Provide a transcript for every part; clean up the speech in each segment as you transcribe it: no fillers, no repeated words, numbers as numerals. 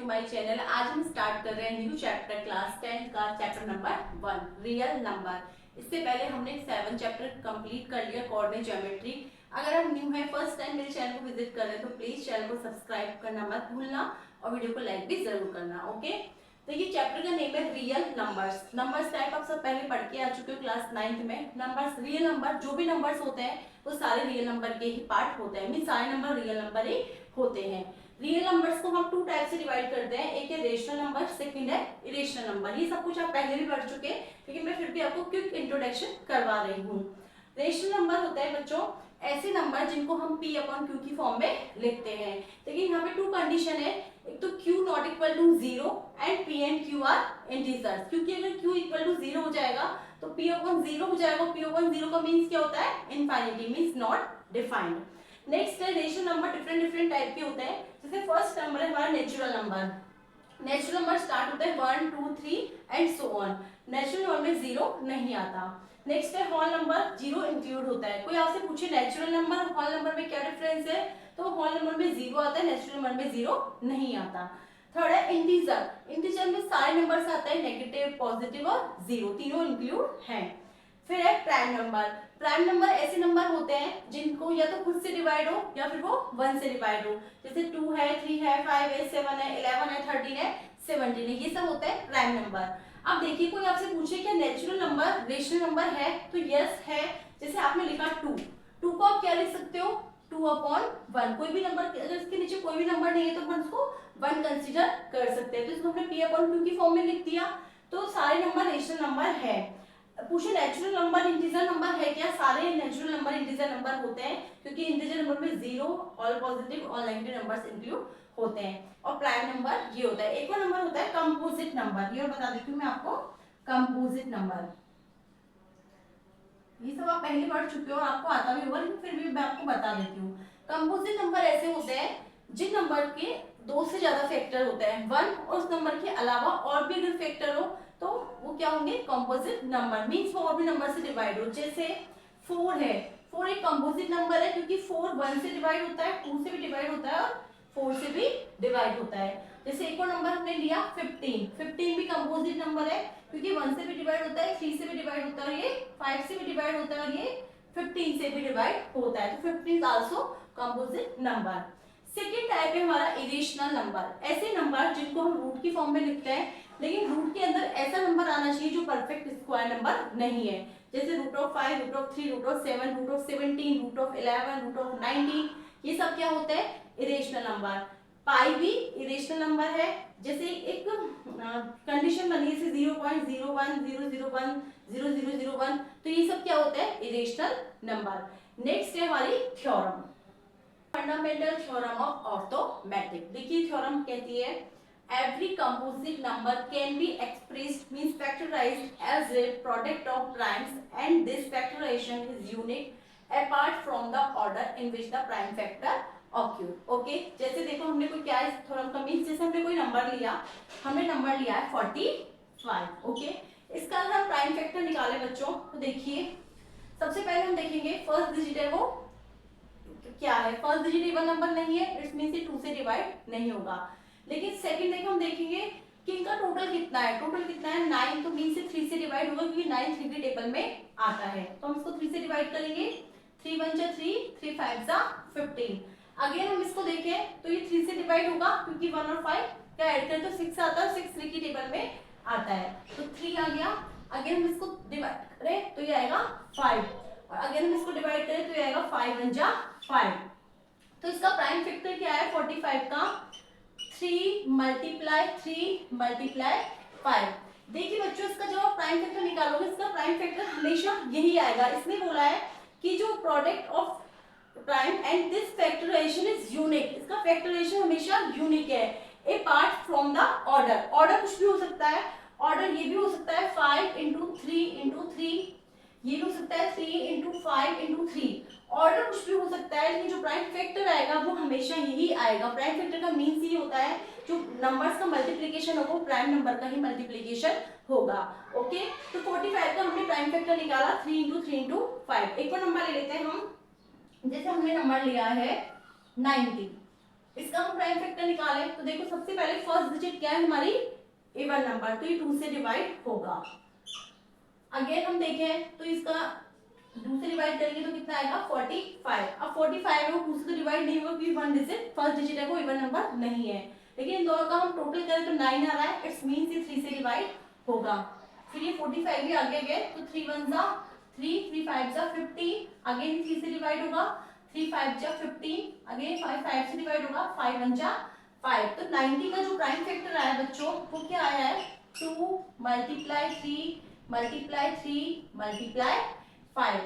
To my channel. आज हम start कर रहे हैं न्यू चैप्टर क्लास 10 का चैप्टर नंबर 1 रियल नंबर। इससे पहले हमने 7 चैप्टर कंप्लीट कर लिया कोऑर्डिनेट ज्योमेट्री। अगर आप न्यू है फर्स्ट टाइम मेरे चैनल को विजिट कर रहे हैं तो प्लीज चैनल को सब्सक्राइब करना मत भूलना और वीडियो को लाइक भी जरूर करना। ओके, तो ये चैप्टर का नेम है रियल नंबर्स। नंबर्स टाइप आप सब पहले पढ़ के आ चुके हो क्लास 9th में। नंबर्स रियल नंबर, जो भी नंबर्स होते हैं वो सारे रियल नंबर के ही पार्ट होते हैं, मीन सारे नंबर रियल नंबर ही होते हैं। रियल नंबर्स को हम 2 टाइप से डिवाइड करते हैं, एक है रेशनल नंबर, सेकंड है इरेशनल नंबर। ये सब कुछ आप पहले भी पढ़ चुके हैं, लेकिन मैं फिर भी आपको क्विक इंट्रोडक्शन करवा रही हूँ। रेशनल नंबर होता है बच्चों ऐसे नंबर जिनको हम p अपॉन q की फॉर्म में लिखते हैं, लेकिन यहाँ पे 2 कंडीशन है। एक तो q not equal to 0 and p and q are integers. क्योंकि अगर q इक्वल टू 0 हो जाएगा तो p अपॉन 0 हो जाएगा। p अपॉन 0 का मीन्स क्या होता है? इनफाइनिटी, मीन्स नॉट डिफाइंड। नेक्स्ट है रेशनल नंबर, डिफरेंट टाइप के होते हैं। जैसे फर्स्ट नंबर है हमारा natural number. Natural number start होता है 1 2 3 and so on. Natural number में 0 नहीं आता। नेक्स्ट है होल नंबर, 0 इंक्लूड होता है। कोई आपसे पूछे नेचुरल नंबर और होल नंबर में क्या डिफरेंस है, तो होल नंबर में 0 आता है, नेचुरल नंबर में 0 नहीं आता। थर्ड है इंटीजर। इंटीजर में सारे नंबर्स आते हैं, नेगेटिव, पॉजिटिव और 0, तीनों इंक्लूड हैं। फिर है प्राइम नंबर। प्राइम नंबर ऐसे नंबर होते हैं जिनको या तो खुद से डिवाइड हो या फिर वो 1 से डिवाइड हो। जैसे 2 है, 3 है, 5 है, 7 है, 11 है, 13 है, 17 है, ये सब होते हैं प्राइम नंबर। अब देखिए कोई आपसे पूछे क्या नेचुरल नंबर रेशनल नंबर है, तो यस है। जैसे आपने लिखा 2 को आप क्या लिख सकते हो? 2 अपॉन 1। कोई भी नंबर, अगर इसके नीचे कोई भी नंबर नहीं है तो हम उसको 1 कंसीडर कर सकते हैं। तो इसको हमने p अपॉन q की फॉर्म में लिख दिया, तो सारे नंबर रेशनल नंबर है। पूछे नेचुरल नंबर इंटीजर नंबर है क्या? सारे नेचुरल नंबर इंटीजर नंबर होते हैं, क्योंकि इंटीजर नंबर में 0, all positive, all negative numbers include होते हैं। और प्राइम नंबर ये होता है। एक और नंबर होता है कंपोजिट नंबर, ये बता देती हूँ मैं आपको। कंपोजिट नंबर ये सब आप पहले पढ़ चुके हो और आपको आता भी होगा, लेकिन फिर भी मैं आपको बता देती हूँ। कंपोजिट नंबर ऐसे होते हैं जिन नंबर के 2 से ज्यादा फैक्टर होते हैं, 1 और उस नंबर के अलावा और भी अगर फैक्टर हो तो वो क्या होंगे? कंपोजिट नंबर, मींस वो और भी नंबर से डिवाइड हो। जैसे 4 है, 4 एक कंपोजिट नंबर है क्योंकि 4 1 से डिवाइड होता है, 2 से भी डिवाइड होता है और 4 से भी डिवाइड होता है। जैसे एक और नंबर हमने लिया 15, 15 भी कंपोजिट नंबर है क्योंकि 1 से भी डिवाइड होता है, 3 से भी डिवाइड होता है, ये 5 से भी डिवाइड होता है और ये 15 से भी डिवाइड होता है। तो 15 is also composite number. Second type है हमारा इरेशनल नंबर। ऐसे नंबर जिनको हम रूट की फॉर्म में लिखते हैं, लेकिन रूट के अंदर ऐसा नंबर आना चाहिए जो परफेक्ट स्क्वायर नंबर नहीं है। जैसे √5, √3, √7, √17, √11, √19, ये सब क्या होते हैं? Irrational number. पाई भी इरेशनल नंबर है। जैसे एक कंडीशन बनी है 0.01, 001, 0001, तो ये सब क्या होता है? Irrational number. नेक्स्ट है हमारी theorem, fundamental theorem of arithmetic. देखिए थ्योरम कहती है every composite number can be expressed, means factorized as a product of primes, and this factorization is unique apart from the order in which the prime factor occur. Okay, जैसे देखो हमने कोई क्या इस theorem का means, जैसे हमने कोई नंबर लिया, हमने नंबर लिया है 45। ओके, इसका अगर हम प्राइम फैक्टर निकाले बच्चों तो देखिए सबसे पहले हम देखेंगे फर्स्ट डिजिट है वो क्या है। फर्स्ट डिजिट इवन नंबर नहीं है, इट मींस 2 से डिवाइड नहीं होगा। लेकिन सेकंड देखो हम देखेंगे कि इनका टोटल कितना है। टोटल कितना है? 9, तो मीन से 3 से डिवाइड होगा क्योंकि 9 3 के टेबल में आता है, तो हम इसको 3 से डिवाइड करेंगे। 3 1 जा 3, 3 5 जा 15। अगेन हम इसको देखें तो ये 3 से डिवाइड होगा क्योंकि 1 और 5 क्या ऐड करें तो 6 आता है, 6 3 के टेबल में आता है, तो 3 आ गया। अगेन हम इसको डिवाइड करें तो ये आएगा 5, और अगेन हम इसको डिवाइड करें तो ये आएगा 5 1 जा 5। तो इसका प्राइम फैक्टर क्या है 45 का? 3 मल्टीप्लाई 3 मल्टीप्लाई 5। देखिए बच्चों इसका जब आप प्राइम फैक्टर निकालोगे, इसका प्राइम फैक्टर हमेशा यही आएगा। इसने बोला है कि जो product of prime and this factorization is unique, इसका फैक्टराइजेशन हमेशा यूनिक है apart from the order. Order कुछ भी हो सकता है, ऑर्डर ये भी हो सकता है 5 × 3 × 3, ये भी हो सकता है 3 × 5 × 3, ऑर्डर कुछ भी हो सकता है, लेकिन जो प्राइम फैक्टर आएगा वो हमेशा यही आएगा। प्राइम फैक्टर का मीन्स ये होता है जो नंबर्स का मल्टीप्लिकेशन होगा वो प्राइम नंबर का ही मल्टीप्लिकेशन होगा। ओके, तो 45 का हमने प्राइम फैक्टर निकाला 3 × 3 × 5। एक और नंबर ले लेते हैं हम, जैसे हमने नंबर लिया है 90। इसका हम प्राइम फैक्टर निकालें तो देखो सबसे पहले फर्स्ट डिजिट क्या है हमारी इवन नंबर, तो ये 2 से डिवाइड होगा। अगेन हम देखें तो इसका 2 से डिवाइड करेंगे तो कितना आएगा 45। अब 45 है वो 2 से तो डिवाइड नहीं होगा क्योंकि वन डिजिट फर्स्ट डिजिट है वो इवन नंबर नहीं है, लेकिन इन दोनों का हम टोटल करें तो 9 आ रहा है, इट्स मींस ये 3 से डिवाइड होगा। फिर ये 45 भी आगे गए तो 3 1 जा 3 3 5 जा 50, अगेन 3 से डिवाइड होगा, 3 5 जा 15, अगेन 5 5 से डिवाइड होगा, 5 1 जा 5। तो 90 का जो प्राइम फैक्टर आया बच्चों वो क्या आया है 2 मल्टीप्लाई 3 मल्टीप्लाई 3 मल्टीप्लाई 5।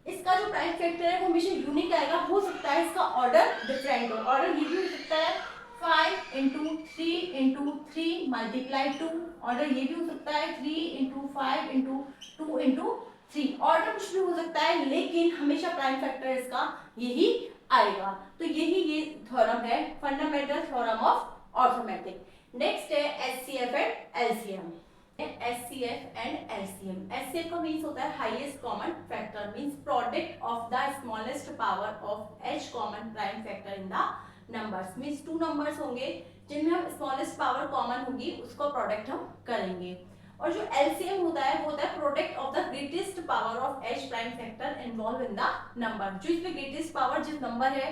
इसका जो प्राइम फैक्टर है वो हमेशा यूनिक आएगा, हो सकता है इसका ऑर्डर डिफरेंट हो, ऑर्डर ये भी हो सकता है 5 इंटू 3 इंटू 3 मल्टीप्लाई 2, ऑर्डर ये भी हो सकता है 3 इंटू 5 इंटू 2 इंटू 3, ऑर्डर कुछ भी हो सकता है लेकिन हमेशा प्राइम फैक्टर इसका यही आएगा। तो यही ये थ्योरम है fundamental theorem of arithmetic. Next है HCF and LCM. HCF and LCM, HCF का मींस होता है highest common factor, means product of the smallest power of each common prime factor in the numbers, means 2 numbers होंगे जिनमें हम smallest power common होगी उसको product हम करेंगे। और जो एलसीएम होता है वो होता है product of the greatest power of H prime factor involve in the number, जो इसमें ग्रेटेस्ट पावर जिस नंबर है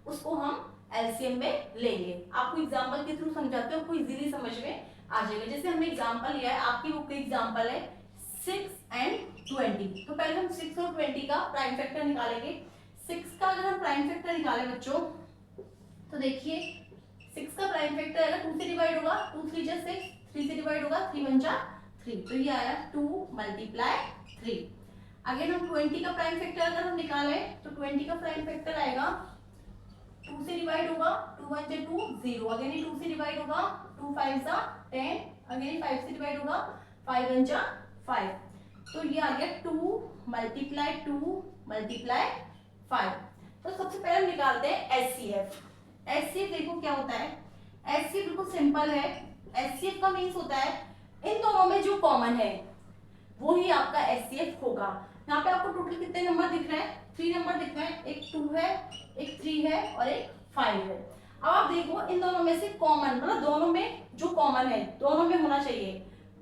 उसको हम एलसीएम में लेंगे। आपको एग्जांपल के थ्रू समझाते हैं, आपको इजीली समझ में आ जाएगा। जैसे हमने एग्जांपल लिया है, आपकी बुक का एग्जांपल है 6 एंड 20, तो पहले हम 6 और 20 का प्राइम फैक्टर निकालेंगे। 6 का अगर हम प्राइम फैक्टर निकालें बच्चों तो देखिए 6 का प्राइम फैक्टर आएगा 2 से डिवाइड होगा, 2 3 जा 6, 3 से डिवाइड होगा 3 1 जा 3, तो ये आया 2 मल्टीप्लाई 3। अगेन हम 20 का प्राइम फैक्टर अगर हम निकालें तो 20 का प्राइम फैक्टर आएगा 2 से डिवाइड होगा, 2 1 जा 2 0, अगेन ये 2 से डिवाइड होगा, 2 5 जा 10, अगेन 5 से डिवाइड होगा, 5 1 जा 5, तो ये आ गया 2 मल्टीप्लाई 2 मल्टीप्लाई 5। तो सबसे पहले हम निकालते हैं एचसीएफ। एचसीएफ देखो क्या होता है, एचसीएफ बिल्कुल सिंपल है। एचसीएफ का मींस होता है इन दोनों में जो कॉमन है वो ही आपका एचसीएफ होगा। यहाँ पे आपको टोटल कितने नंबर दिख रहे हैं, 3 नंबर दिख रहे हैं, एक 2 है, एक 3 है और एक 5 है। अब आप देखो इन दोनों में से कॉमन, मतलब दोनों में जो कॉमन है दोनों में होना चाहिए।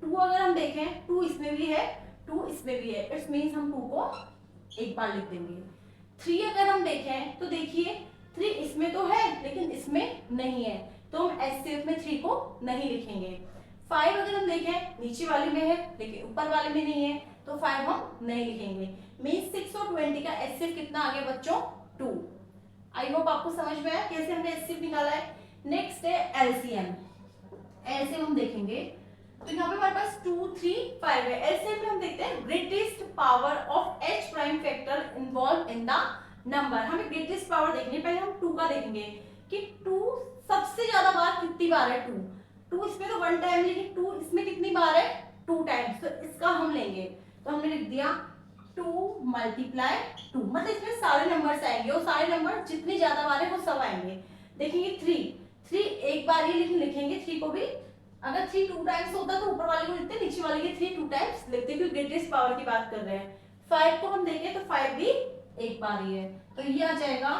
2 अगर हम देखें 2 इसमें भी है, 2 इसमें भी है, इट्स मींस हम 2 को एक बार लिख देंगे। 3 अगर हम देखें तो देखिए 3 इसमें तो है लेकिन इसमें नहीं है, तो हम एचसीएफ में 3 को नहीं लिखेंगे। 5 अगर हम देखें नीचे वाले में है लेकिन ऊपर वाले में नहीं है, तो 5 हम नहीं लिखेंगे। मींस 6 और 20 का एचसीएफ कितना आ गया बच्चों 2। आई होप आपको समझ में आया कैसे हमने एचसीएफ निकाला है। नेक्स्ट है एलसीएम। एलसीएम हम देखेंगे तो यहाँ पे हमारे पास 2 3 5 है। एलसीएम में हम देखते हैं greatest power of H prime factor involve in the number. हमें ग्रेटेस्ट पावर देखनी है, पहले हम 2 का देखेंगे कि 2 सबसे ज्यादा बार कितनी बार है 2 इसमें तो 1 टाइम, लेकिन 2 इसमें कितनी बार है 2 टाइम्स, तो इसका हम लेंगे। तो हमने लिख दिया 2 मल्टीप्लाई 2, मतलब इसमें सारे नंबर्स आएंगे और सारे नंबर जितनी ज्यादा बार है वो सब आएंगे। देखेंगे 3 एक बार ही लेकिन लिखेंगे 3 को भी, अगर 3 2 टाइम्स होता तो ऊपर वाले को लिखते, नीचे वाले के 3 2 टाइम्स लिखते क्योंकि ग्रेटेस्ट पावर की बात कर रहे हैं। 5 को हम देखें तो 5 भी एक बार ही है, तो ये आ जाएगा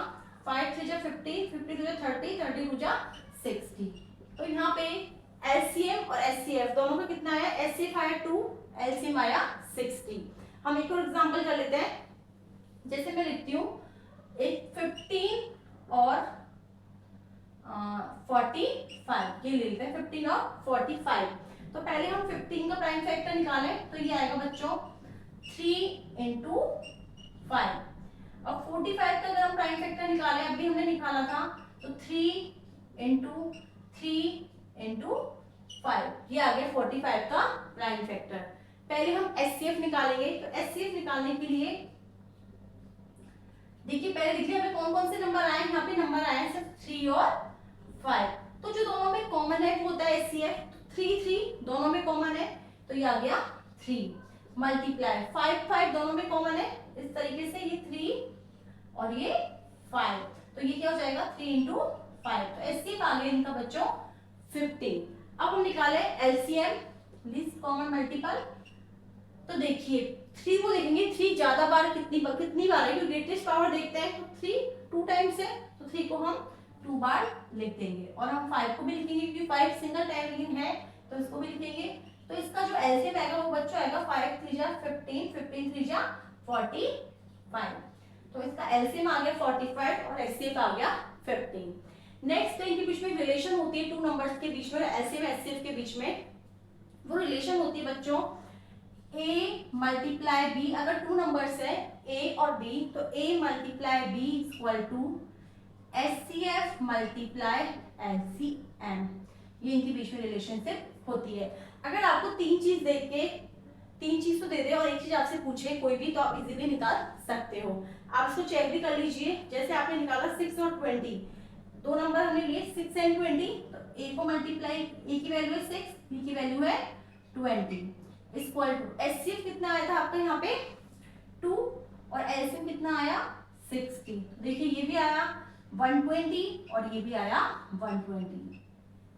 5 3 जा 50, 50 2 जा 30, 30 2 जा 60। तो यहाँ पे एलसीएम और एचसीएफ दोनों का कितना आया, एचसीएफ आया 2, एलसीएम आया 60। हम एक और एग्जांपल कर लेते हैं, जैसे मैं लिखती हूँ एक 15 और 45, ये ले लेते हैं 15 और 45। तो पहले हम 15 का प्राइम फैक्टर निकालें तो ये आएगा बच्चों 3 इंटू 5। अब 45 का अगर हम प्राइम फैक्टर निकालें, अभी हमने निकाला था, तो 3 इंटू 3 इंटू 5, ये आ गया 45 का प्राइम फैक्टर। पहले हम एचसीएफ निकालेंगे, तो एचसीएफ निकालने के लिए देखिए पहले देखिए हमें कौन कौन से नंबर आए, यहाँ पे नंबर आए सिर्फ 3 और 5, तो जो दोनों में कॉमन है वो होता है एचसीएफ। 3 3 दोनों में कॉमन है तो ये आ गया 3 मल्टीप्लाई 5 5 दोनों में कॉमन है, इस तरीके से ये 3 और ये 5, तो ये क्या हो जाएगा 3 इंटू 5, तो एचसीएफ आ गया इनका बच्चों 15। अब हम निकाले एलसीएम लीस्ट कॉमन मल्टीपल, तो देखिए 3 को देखेंगे 3 ज्यादा बार कितनी बार है, क्योंकि ग्रेटेस्ट पावर देखते हैं तो 3 2 टाइम्स है, तो 3 को हम 2 बार लिख देंगे और हम 5 को भी लिखेंगे क्योंकि 5 सिंगल टाइम लिखिंग है तो इसको भी लिखेंगे। तो इसका जो एलसीएम आएगा वो बच्चों आएगा 5 3 जा 15, 15 3 जा 45। तो इसका एलसीएम आ गया 45 और एचसीएफ आ गया 15। नेक्स्ट इनके बीच में रिलेशन होती है टू नंबर्स के बीच में, एलसीएम एचसीएफ के बीच में वो रिलेशन होती है बच्चों a मल्टीप्लाई b। अगर टू नंबर्स है a और b तो a multiply b equal to HCF multiply LCM, ये इनके बीच में रिलेशनशिप होती है। अगर आपको तीन चीज देख के, तीन चीज तो दे दे और एक चीज आपसे पूछे कोई भी तो आप इजीली निकाल सकते हो। आप इसको चेक भी कर लीजिए। जैसे आपने निकाला 6 और 20, दो नंबर हमने लिए 6 एंड 20, तो a को मल्टीप्लाई, a की वैल्यू है 6, b की वैल्यू है 20 इक्वल टू HCF कितना आया था आपका यहाँ पे 2 और LCM कितना आया 60। देखिए ये भी आया 120 और ये भी आया 120।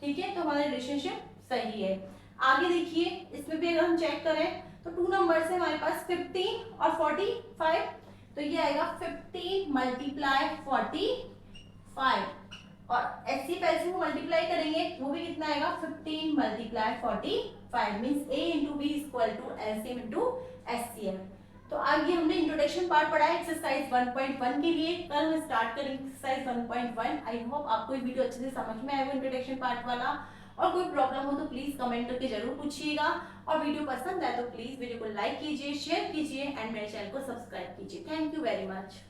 ठीक है, तो हमारा रिलेशनशिप सही है। आगे देखिए इसमें भी अगर हम चेक करें तो टू नंबर से हमारे पास 15 और 45, तो ये आएगा 15 मल्टीप्लाई 45 और HCF LCM को मल्टीप्लाई करेंगे वो भी कितना आएगा 15 multiply 45 means A into B equal to LCM into HCF। तो आगे हमने इंट्रोडक्शन पार्ट पढ़ा है एक्सरसाइज 1.1 के लिए। कल हम स्टार्ट करेंगे एक्सरसाइज 1.1। आई होप आपको ये वीडियो अच्छे से समझ में आएगा इंट्रोडक्शन पार्ट वाला। और कोई प्रॉब्लम हो तो प्लीज कमेंट करके जरूर पूछिएगा और वीडियो पसंद आए तो प्लीज वीडियो को लाइक कीजिए, शेयर कीजिए एंड मेरे चैनल को सब्सक्राइब कीजिए। Thank you very much.